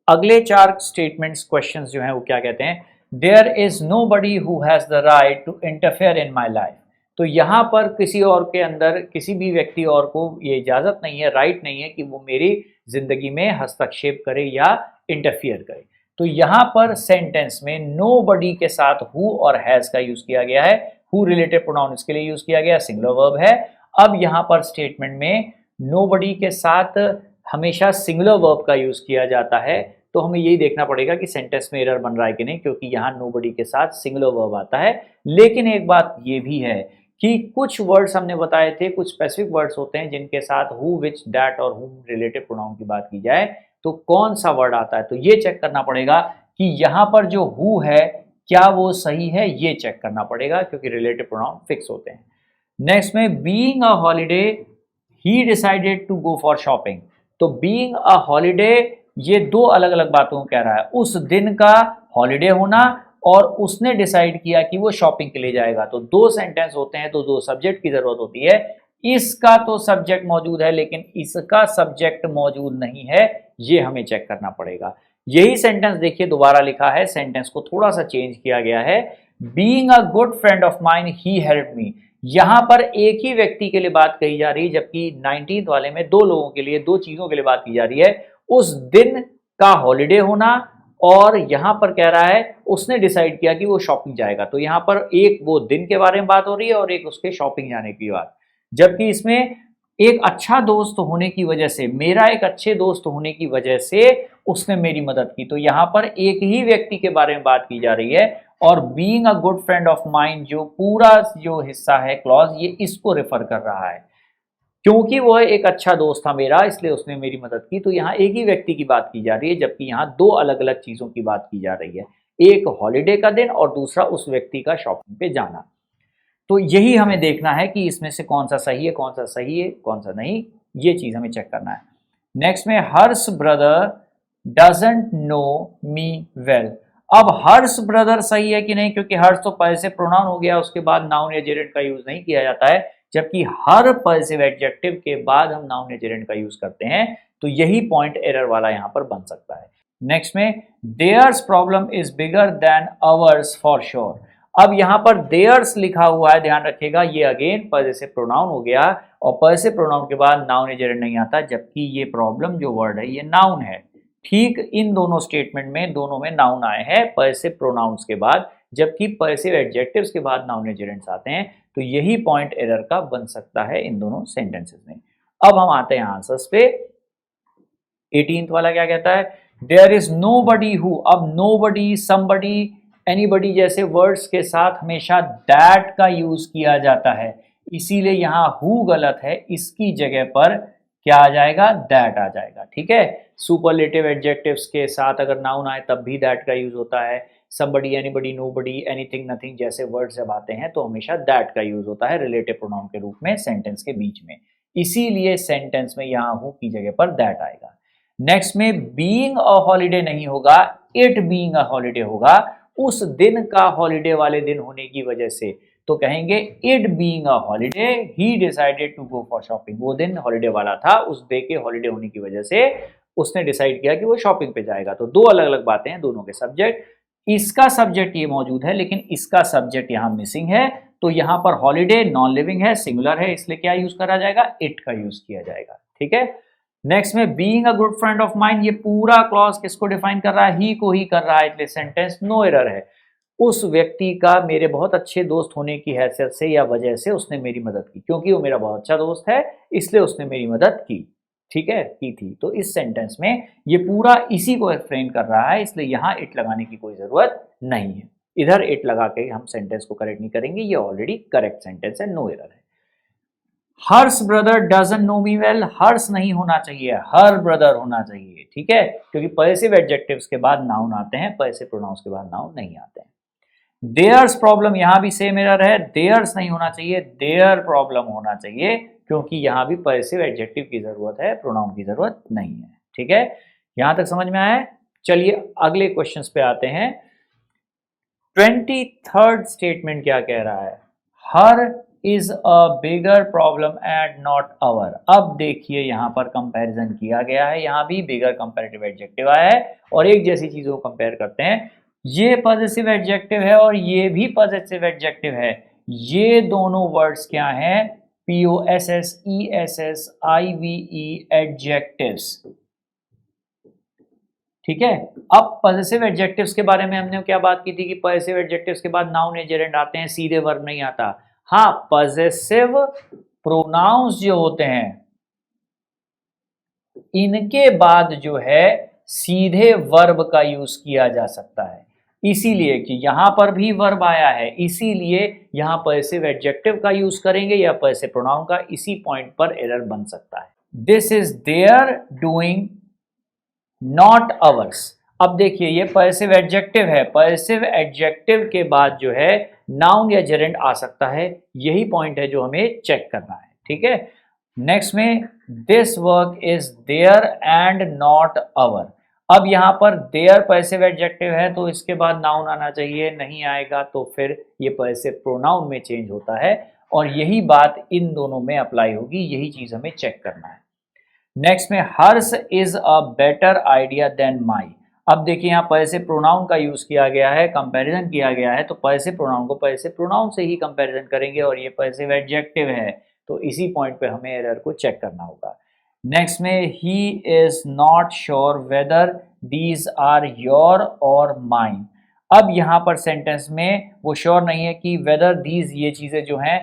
अगले 4 स्टेटमेंट्स, क्वेश्चंस जो हैं वो क्या कहते हैं, there is nobody who has the right to interfere in my life, तो यहाँ पर किसी और के अंदर, किसी भी व्यक्ति और को ये इजाजत नहीं है, राइट नहीं है कि वो मेरी जिंदगी में हस्तक्षेप करे या इंटरफियर करे, तो यहाँ पर सेंटेंस में नोबडी के साथ हु और हैज का यूज किया गया है, हु रिलेटेड प्रोनाउन इसके लिए यूज किया गया, सिंगुलर वर्ब है। अब यहाँ पर स्टेटमेंट में नोबडी के साथ हमेशा सिंगुलर वर्ब का यूज किया जाता है, तो हमें यही देखना पड़ेगा कि सेंटेंस में एरर बन रहा है कि नहीं, क्योंकि यहाँ नोबडी के साथ सिंगुलर वर्ब आता है। लेकिन एक बात ये भी है कि कुछ वर्ड्स हमने बताए थे, कुछ स्पेसिफिक वर्ड्स होते हैं जिनके साथ हु, विच, दैट और हुम रिलेटेड प्रोनाउन की बात की जाए तो कौन सा वर्ड आता है, तो ये चेक करना पड़ेगा कि यहाँ पर जो हु है क्या वो सही है, ये चेक करना पड़ेगा, क्योंकि रिलेटेड प्रोनाउन फिक्स होते हैं। नेक्स्ट में being a holiday he decided to go for shopping, तो बीइंग अ हॉलीडे ये दो अलग अलग बातों को कह रहा है, उस दिन का हॉलीडे होना और उसने डिसाइड किया कि वो शॉपिंग के लिए जाएगा, तो दो सेंटेंस होते हैं तो दो सब्जेक्ट की जरूरत होती है, इसका तो सब्जेक्ट मौजूद है लेकिन इसका सब्जेक्ट मौजूद नहीं है, ये हमें चेक करना पड़ेगा। यही सेंटेंस देखिए दोबारा लिखा है, सेंटेंस को थोड़ा सा चेंज किया गया है, being a good friend of mine he helped me, यहां पर एक ही व्यक्ति के लिए बात कही जा रही है, जबकि 19th वाले में दो लोगों के लिए, दो चीजों के लिए बात की जा रही है, उस दिन का हॉलीडे होना और यहां पर कह रहा है उसने डिसाइड किया कि वो शॉपिंग जाएगा, तो यहां पर एक वो दिन के बारे में बात हो रही है और एक उसके शॉपिंग जाने की बात, जबकि इसमें एक अच्छा दोस्त होने की वजह से, मेरा एक अच्छे दोस्त होने की वजह से उसने मेरी मदद की, तो यहां पर एक ही व्यक्ति के बारे में बात की जा रही है, और being a good friend of mine जो पूरा जो हिस्सा है क्लॉज, ये इसको रेफर कर रहा है, क्योंकि वह एक अच्छा दोस्त था मेरा इसलिए उसने मेरी मदद की, तो यहाँ एक ही व्यक्ति की बात की जा रही है, जबकि यहाँ दो अलग अलग चीजों की बात की जा रही है, एक हॉलीडे का दिन और दूसरा उस व्यक्ति का शॉपिंग पे जाना। तो यही हमें देखना है कि इसमें से कौन सा सही है, कौन सा सही है, कौन सा नहीं, ये चीज हमें चेक करना है। नेक्स्ट में hers brother doesn't know me well, अब हर्ष ब्रदर सही है कि नहीं, क्योंकि हर्ष तो पहले से प्रोनाउन हो गया, उसके बाद नाउन या जेरेंट का यूज नहीं किया जाता है, जबकि हर पॉजिटिव एडजेक्टिव के बाद हम नाउन या जेरेंड का यूज करते हैं, तो यही पॉइंट एरर वाला यहां पर बन सकता है। नेक्स्ट में theirs problem is bigger than ours for sure. अब यहां पर देयर्स लिखा हुआ है, ध्यान रखिएगा, ये अगेन पॉजिटिव प्रोनाउन हो गया और पॉजिटिव प्रोनाउन के बाद नाउन या जेरेंड नहीं आता, जबकि ये प्रॉब्लम जो वर्ड है ये नाउन है। ठीक इन दोनों स्टेटमेंट में दोनों में नाउन आए हैं पॉजिटिव प्रोनाउंस के बाद, जबकि पॉजिटिव एडजेक्टिव्स के बाद नाउन या जेरेंड्स आते हैं। तो यही पॉइंट एरर का बन सकता है इन दोनों सेंटेंसेस में। अब हम आते हैं आंसर्स पे। 18th वाला क्या कहता है, देयर इज नोबडी हु। अब नोबडी, समबडी, एनीबडी जैसे वर्ड्स के साथ हमेशा दैट का यूज किया जाता है, इसीलिए यहां हु गलत है, इसकी जगह पर क्या आ जाएगा, दैट आ जाएगा। ठीक है, सुपरलेटिव एडजेक्टिव्स के साथ अगर नाउन आए तब भी दैट का यूज होता है। Somebody, anybody, nobody, anything, nothing जैसे वर्ड्स जब आते हैं तो हमेशा दैट का यूज होता है रिलेटिव प्रोनाउन के रूप में सेंटेंस के बीच में, इसीलिए सेंटेंस में यहां हु की जगह पर दैट आएगा। नेक्स्ट में बीइंग अ हॉलीडे नहीं होगा, इट बीइंग अ हॉलीडे होगा, उस दिन का हॉलीडे वाले दिन होने की वजह से। तो कहेंगे it being a holiday he decided to go for shopping. वो दिन हॉलीडे वाला था, उस डे के हॉलीडे होने की वजह से उसने डिसाइड किया कि वो शॉपिंग पे जाएगा। तो दो अलग अलग बातें हैं, दोनों के सब्जेक्ट। इसका सब्जेक्ट ये मौजूद है लेकिन इसका सब्जेक्ट यहां मिसिंग है, तो यहां पर हॉलीडे नॉन लिविंग है, सिंगुलर है, इसलिए क्या यूज करा जाएगा, इट का यूज किया जाएगा। ठीक है, नेक्स्ट में being a good friend of mine, ये पूरा क्लॉज किसको डिफाइन कर रहा है, ही को ही कर रहा है, इसलिए सेंटेंस नो एरर है। उस व्यक्ति का मेरे बहुत अच्छे दोस्त होने की हैसियत से या वजह से उसने मेरी मदद की, क्योंकि वो मेरा बहुत अच्छा दोस्त है इसलिए उसने मेरी मदद की। ठीक है, की थी। तो इस सेंटेंस में ये पूरा इसी को एक्सप्लेन कर रहा है, इसलिए यहां इट लगाने की कोई जरूरत नहीं है। इधर इट लगा के हम सेंटेंस को करेक्ट नहीं करेंगे, ये ऑलरेडी करेक्ट सेंटेंस है, नो एरर है। Hers brother doesn't know me well, hers नहीं होना चाहिए, हर ब्रदर होना चाहिए। ठीक है, क्योंकि पॉजिटिव एडजेक्टिव्स के बाद नाउन आते हैं, पॉजिटिव प्रोनाउंस के बाद नाउन नहीं आते हैं। देयर्स प्रॉब्लम, यहां भी सेम एरर है, देयर्स नहीं होना चाहिए, देयर प्रॉब्लम होना चाहिए, क्योंकि यहां भी पॉजिटिव एडजेक्टिव की जरूरत है, प्रोनाउन की जरूरत नहीं है। ठीक है, यहां तक समझ में आया है। चलिए अगले क्वेश्चंस पे आते हैं। 23rd स्टेटमेंट क्या कह रहा है, her is a bigger problem and not our. अब देखिए यहां पर कंपैरिजन किया गया है, यहां भी बिगर कंपैरेटिव एडजेक्टिव आया है और एक जैसी चीजों को कंपेयर करते हैं। ये पॉजिटिव एडजेक्टिव है और ये भी पॉजिटिव एडजेक्टिव है, ये दोनों वर्ड्स क्या हैं, POSSESSIVE एडजेक्टिव्स। ठीक है, अब पॉजिटिव एडजेक्टिव्स के बारे में हमने क्या बात की थी कि पॉजिटिव एडजेक्टिव्स के बाद नाउन या जेरेंड आते हैं, सीधे वर्ब नहीं आता। हाँ, पॉजिटिव प्रोनाउंस जो होते हैं इनके बाद जो है सीधे वर्ब का यूज किया जा सकता है, इसीलिए कि यहां पर भी वर्ब आया है, इसीलिए यहां पॉजिटिव एडजेक्टिव का यूज करेंगे या पॉजिटिव प्रोनाउन का, इसी पॉइंट पर एरर बन सकता है। This is their doing not ours. अब देखिए ये पॉजिटिव एडजेक्टिव है, पॉजिटिव एडजेक्टिव के बाद जो है नाउन या जेरेंड आ सकता है, यही पॉइंट है जो हमें चेक करना है। ठीक है, नेक्स्ट में this work is their and not our. अब यहां पर देयर पॉजिटिव एडजेक्टिव है तो इसके बाद नाउन आना चाहिए, नहीं आएगा तो फिर ये पॉजिटिव प्रोनाउन में चेंज होता है और यही बात इन दोनों में अप्लाई होगी, यही चीज हमें चेक करना है। नेक्स्ट में hers is a better idea than my. अब देखिए यहाँ पॉजिटिव प्रोनाउन का यूज किया गया है, कंपैरिजन किया गया है, तो पॉजिटिव प्रोनाउन को पॉजिटिव प्रोनाउन से ही कंपैरिजन करेंगे और ये पॉजिटिव एडजेक्टिव है, तो इसी पॉइंट पे हमें एरर को चेक करना होगा। नेक्स्ट में he is not sure whether these are your or mine. अब यहाँ पर सेंटेंस में वो श्योर नहीं है कि वेदर दीज ये चीजें जो हैं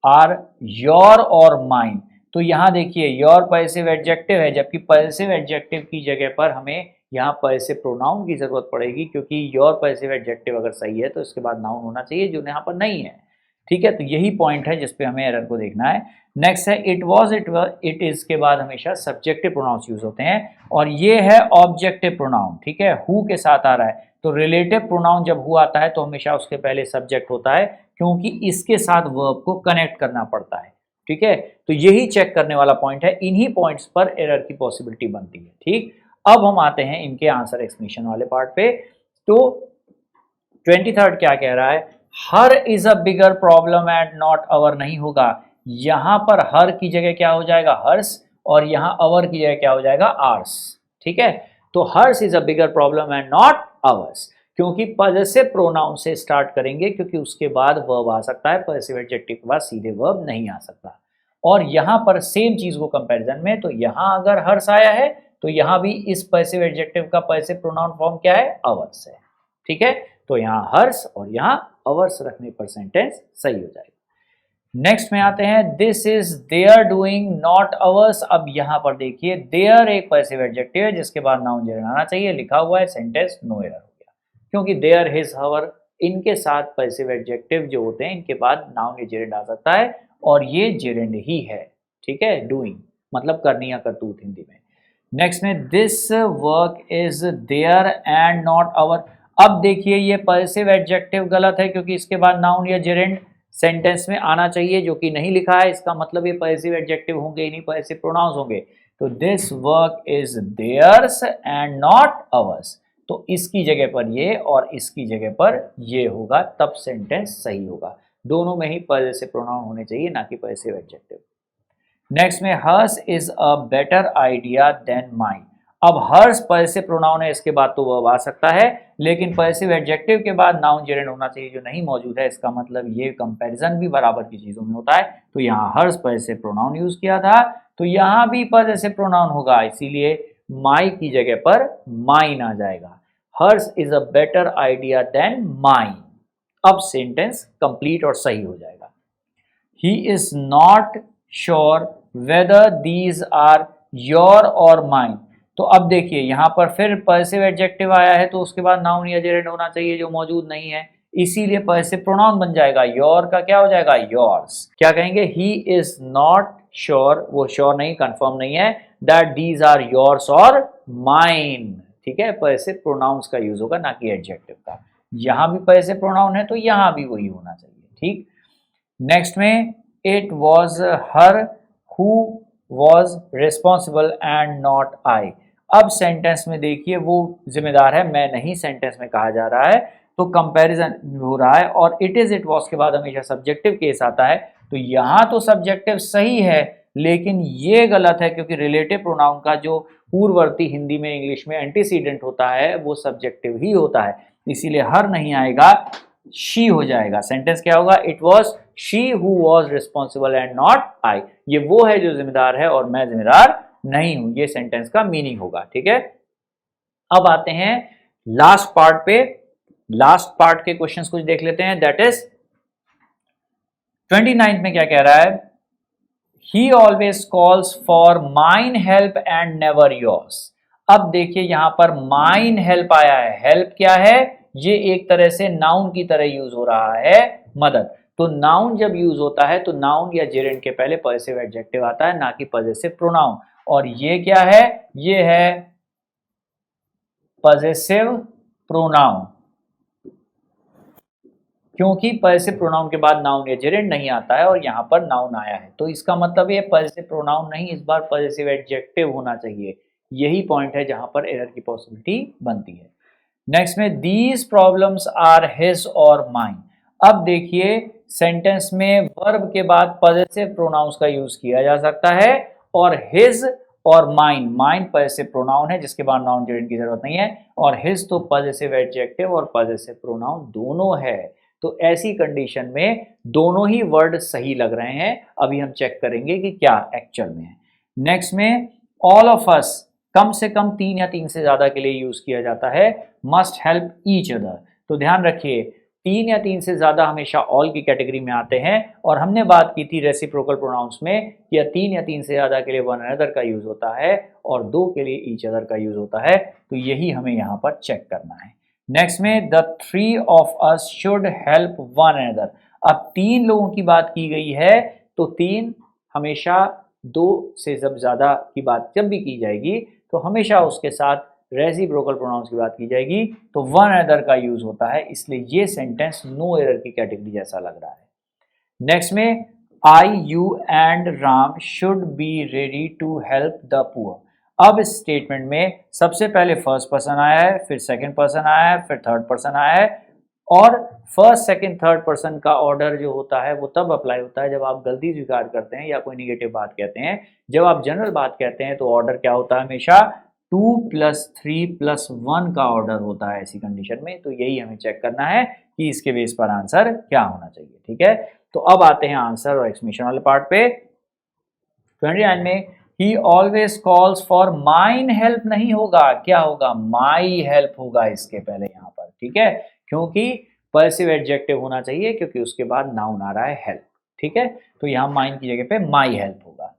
आर योर और माइन। तो यहाँ देखिए योर पॉजिटिव एडजेक्टिव है, जबकि पॉजिटिव एडजेक्टिव की जगह पर हमें यहाँ पॉजिटिव प्रोनाउन की जरूरत पड़ेगी, क्योंकि योर पॉजिटिव एडजेक्टिव अगर सही है तो इसके बाद नाउन होना चाहिए, जो यहाँ पर नहीं है। ठीक है, तो यही पॉइंट है जिसपे हमें एरर को देखना है। नेक्स्ट है इट वॉज, इट इज के बाद हमेशा सब्जेक्टिव प्रोनाउंस यूज होते हैं और ये है ऑब्जेक्टिव प्रोनाउन। ठीक है, हु के साथ आ रहा है, तो रिलेटिव प्रोनाउन जब हु आता है तो हमेशा उसके पहले सब्जेक्ट होता है, क्योंकि इसके साथ वर्ब को कनेक्ट करना पड़ता है। ठीक है, तो यही चेक करने वाला पॉइंट है, इन्हीं पॉइंट्स पर एरर की पॉसिबिलिटी बनती है। ठीक, अब हम आते हैं इनके आंसर एक्सप्लेनेशन वाले पार्ट पे। तो 23rd क्या कह रहा है, her is a bigger problem and not our नहीं होगा, यहाँ पर हर की जगह क्या हो जाएगा, हर्ष, और यहाँ अवर की जगह क्या हो जाएगा, आर्स। ठीक है, तो hers is a bigger problem and not ours, क्योंकि पॉजेसिव प्रोनाउन से स्टार्ट करेंगे, क्योंकि उसके बाद वर्ब आ सकता है, पॉजेसिव एडजेक्टिव के बाद सीधे वर्ब नहीं आ सकता। और यहाँ पर सेम चीज को कंपैरिजन में, तो यहाँ अगर हर्ष आया है तो यहाँ भी इस पॉजेसिव एडजेक्टिव का पॉजेसिव प्रोनाउन फॉर्म क्या है, अवर्स है। ठीक है, तो यहाँ हर्ष और यहाँ अवर्स रखने पर सेंटेंस सही हो जाएगा। नेक्स्ट में आते हैं, this is their doing not ours. अब यहाँ पर देखिए, देयर एक पॉजेसिव एडजेक्टिव है जिसके बाद नाउन जेरेंड आना चाहिए, लिखा हुआ है, सेंटेंस नो एरर हो गया, क्योंकि देयर, हिज, हवर, इनके साथ पॉजेसिव एडजेक्टिव जो होते हैं इनके बाद नाउन जेरेंड आ सकता है, और ये जेरेंड ही है। ठीक है, डूइंग मतलब करनी या करतूत हिंदी में। नेक्स्ट में, this work is their and not our. अब देखिए ये पॉजेसिव एडजेक्टिव गलत है, क्योंकि इसके बाद नाउन या जेरेंड सेंटेंस में आना चाहिए, जो कि नहीं लिखा है। इसका मतलब ये पॉजेसिव एडजेक्टिव होंगे ही नहीं, पॉजेसिव प्रोनाउंस होंगे। तो this work is theirs and not ours, तो इसकी जगह पर ये और इसकी जगह पर ये होगा, तब सेंटेंस सही होगा। दोनों में ही पॉजेसिव प्रोनाउन होने चाहिए, ना कि पॉजेसिव एडजेक्टिव। नेक्स्ट में, hers is a better idea than mine. अब हर्स पॉजेसिव प्रोनाउन है, इसके बाद तो वर्ब आ सकता है, लेकिन पॉजेसिव एडजेक्टिव के बाद नाउन जेरेंड होना चाहिए, जो नहीं मौजूद है। इसका मतलब ये कंपैरिजन भी बराबर की चीजों में होता है। तो यहाँ हर्स पॉजेसिव प्रोनाउन यूज किया था, तो यहाँ भी पॉजेसिव प्रोनाउन होगा, इसीलिए माई की जगह पर माइन आ जाएगा। Hers is a better idea than mine. अब सेंटेंस कंप्लीट और सही हो जाएगा। He is not sure whether these are your or mine. तो अब देखिए यहाँ पर फिर पॉजेसिव एडजेक्टिव आया है, तो उसके बाद नाउन या जेरेंड होना चाहिए, जो मौजूद नहीं है, इसीलिए पॉजेसिव प्रोनाउन बन जाएगा। योर का क्या हो जाएगा, योर्स। क्या कहेंगे, ही इज नॉट श्योर, वो श्योर नहीं, कंफर्म नहीं है, दैट दीज आर योर्स और माइन। ठीक है, पॉजेसिव प्रोनाउंस का यूज होगा, ना कि एडजेक्टिव का। यहाँ भी पॉजेसिव प्रोनाउन है, तो यहाँ भी वही होना चाहिए। ठीक, नेक्स्ट में, it was her who was responsible and not I. अब सेंटेंस में देखिए, वो जिम्मेदार है, मैं नहीं, सेंटेंस में कहा जा रहा है, तो कंपैरिजन हो रहा है, और इट इज, इट वॉज के बाद हमेशा सब्जेक्टिव केस आता है। तो यहाँ तो सब्जेक्टिव सही है, लेकिन ये गलत है, क्योंकि रिलेटिव प्रोनाउन का जो पूर्ववर्ती हिंदी में, इंग्लिश में एंटीसीडेंट होता है, वो सब्जेक्टिव ही होता है, इसीलिए हर नहीं आएगा, शी हो जाएगा। सेंटेंस क्या होगा, it was she who was responsible and not I. ये वो है जो जिम्मेदार है और मैं जिम्मेदार नहीं हूं, ये सेंटेंस का मीनिंग होगा। ठीक है, अब आते हैं लास्ट पार्ट पे। लास्ट पार्ट के क्वेश्चंस कुछ देख लेते हैं, दैट इज 29 में क्या कह रहा है, ही always calls for mine help and never yours. अब देखिए यहां पर माइन हेल्प आया है, हेल्प क्या है, ये एक तरह से नाउन की तरह यूज हो रहा है, मदद। तो नाउन जब यूज होता है तो नाउन या जेरेंड के पहले पॉजेसिव एडजेक्टिव आता है, ना कि पॉजेसिव प्रोनाउन। और ये क्या है, ये है पॉजेसिव प्रोनाउन, क्योंकि पॉजेसिव प्रोनाउन के बाद नाउन या जेरेंड नहीं आता है, और यहाँ पर नाउन आया है, तो इसका मतलब ये पॉजेसिव प्रोनाउन नहीं, इस बार पॉजेसिव एडजेक्टिव होना चाहिए। यही पॉइंट है जहां पर एरर की पॉसिबिलिटी बनती है। नेक्स्ट में, दीज प्रॉब्लम्स आर हिज और माइन। अब देखिए सेंटेंस में वर्ब के बाद पॉजेसिव प्रोनाउंस का यूज किया जा सकता है, और हिज और माइन, माइन पॉजेसिव प्रोनाउन है जिसके बाद नाउन जेरेंड की जरूरत नहीं है, और हिज तो पॉजेसिव एडजेक्टिव और पॉजेसिव प्रोनाउन दोनों है। तो ऐसी कंडीशन में दोनों ही वर्ड सही लग रहे हैं। अभी हम चेक करेंगे कि क्या एक्चुअल में है। नेक्स्ट में, ऑल ऑफ अस कम से कम 3 या 3 से ज्यादा के लिए यूज किया जाता है, मस्ट हेल्प ईच अदर। तो ध्यान रखिए 3 या 3 से ज्यादा हमेशा ऑल की कैटेगरी में आते हैं, और हमने बात की थी रेसिप्रोकल प्रोनाउंस में कि 3 या 3 से ज्यादा के लिए वन अनदर का यूज होता है और 2 के लिए ईच अदर का यूज होता है। तो यही हमें यहाँ पर चेक करना है। नेक्स्ट में, the 3 of us should help one another. अब 3 लोगों की बात की गई है, तो 3 हमेशा 2 से जब ज्यादा की बात जब भी की जाएगी तो हमेशा उसके साथ रेसिप्रोकल प्रोनाउंस की बात की जाएगी, तो वन अदर का यूज होता है, इसलिए ये सेंटेंस नो एरर की कैटेगरी जैसा लग रहा है। नेक्स्ट में, I, you and Ram should be ready to help the poor. अब इस स्टेटमेंट में सबसे पहले फर्स्ट पर्सन आया है, फिर सेकंड पर्सन आया है, फिर थर्ड पर्सन आया है, और फर्स्ट सेकंड थर्ड पर्सन का ऑर्डर जो होता है वो तब अप्लाई होता है जब आप गलती स्वीकार करते हैं या कोई निगेटिव बात कहते हैं। जब आप जनरल बात कहते हैं तो ऑर्डर क्या होता है, हमेशा 2 + 3 + 1 का ऑर्डर होता है ऐसी कंडीशन में। तो यही हमें चेक करना है कि इसके बेस पर आंसर क्या होना चाहिए। ठीक है, तो अब आते हैं आंसर और एक्सप्लेनेशन वाले पार्ट पे। 29 में ही always calls for mine help नहीं होगा, क्या होगा, माई हेल्प होगा इसके पहले यहाँ पर। ठीक है, क्योंकि पर्सिव एडजेक्टिव होना चाहिए क्योंकि उसके बाद नाउन आ रहा है हेल्प। ठीक है, तो यहाँ माइन की जगह पे माई हेल्प होगा।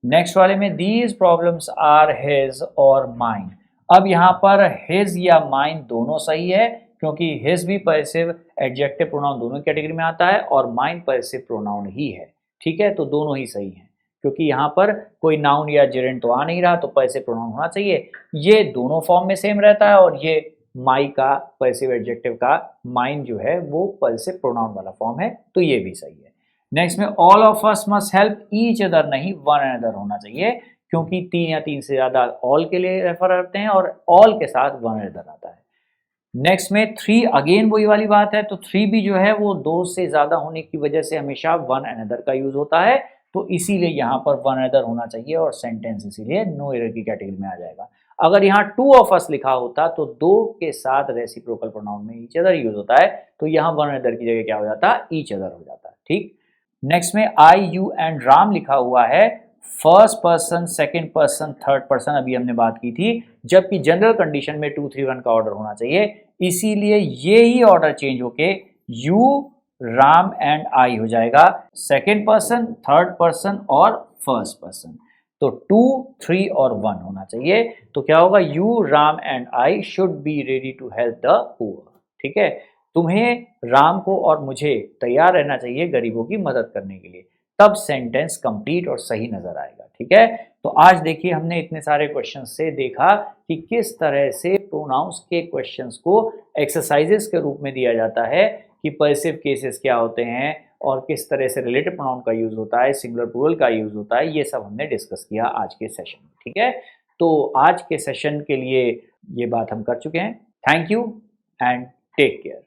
नेक्स्ट वाले में दीज प्रॉब्लम्स आर हिज और माइन। अब यहाँ पर हिज या माइन दोनों सही है क्योंकि हिज भी पर्सिव एडजेक्टिव प्रोनाउन दोनों कैटेगरी में आता है और माइन पर्सिव प्रोनाउन ही है। ठीक है, तो दोनों ही सही हैं क्योंकि यहाँ पर कोई नाउन या जेरेंट तो आ नहीं रहा, तो पर्सिव प्रोनाउन होना चाहिए। ये दोनों फॉर्म में सेम रहता है और ये माई का पर्सिव एडजेक्टिव का माइन जो है वो पर्सिव प्रोनाउन वाला फॉर्म है, तो ये भी सही है। नेक्स्ट में all of us must help each other, नहीं वन अनदर होना चाहिए क्योंकि 3 या 3 से ज्यादा ऑल के लिए रेफर करते हैं और ऑल के साथ वन अनदर आता है। नेक्स्ट में 3 अगेन वही वाली बात है, तो 3 भी जो है वो 2 से ज्यादा होने की वजह से हमेशा वन अनदर का यूज होता है, तो इसीलिए यहाँ पर वन अनदर होना चाहिए और सेंटेंस इसीलिए नो एरर की कैटेगरी में आ जाएगा। अगर यहाँ 2 ऑफ अस लिखा होता तो 2 के साथ रेसिप्रोकल प्रोनाउन में ईच अदर यूज होता है, तो यहाँ वन अनदर की जगह क्या हो जाता, ईच अदर हो जाता है। ठीक, नेक्स्ट में आई यू एंड राम लिखा हुआ है first person second person third person, अभी हमने बात की थी, जबकि जनरल कंडीशन में 2 3 1 का ऑर्डर होना चाहिए, इसीलिए ये ही ऑर्डर चेंज होके यू राम एंड आई हो जाएगा, सेकंड पर्सन थर्ड पर्सन और फर्स्ट पर्सन। तो 2 3 और 1 होना चाहिए, तो क्या होगा, you Ram and I should be ready to help the poor. ठीक है, तुम्हें राम को और मुझे तैयार रहना चाहिए गरीबों की मदद करने के लिए, तब सेंटेंस कंप्लीट और सही नजर आएगा। ठीक है, तो आज देखिए हमने इतने सारे क्वेश्चन से देखा कि किस तरह से प्रोनाउंस के क्वेश्चंस को एक्सरसाइजेस के रूप में दिया जाता है कि पर्सिव केसेस क्या होते हैं और किस तरह से रिलेटिव प्रोनाउन का यूज होता है, सिंगुलर प्लूरल का यूज होता है, ये सब हमने डिस्कस किया आज के सेशन में। ठीक है, तो आज के सेशन के लिए ये बात हम कर चुके हैं। Thank you and take care.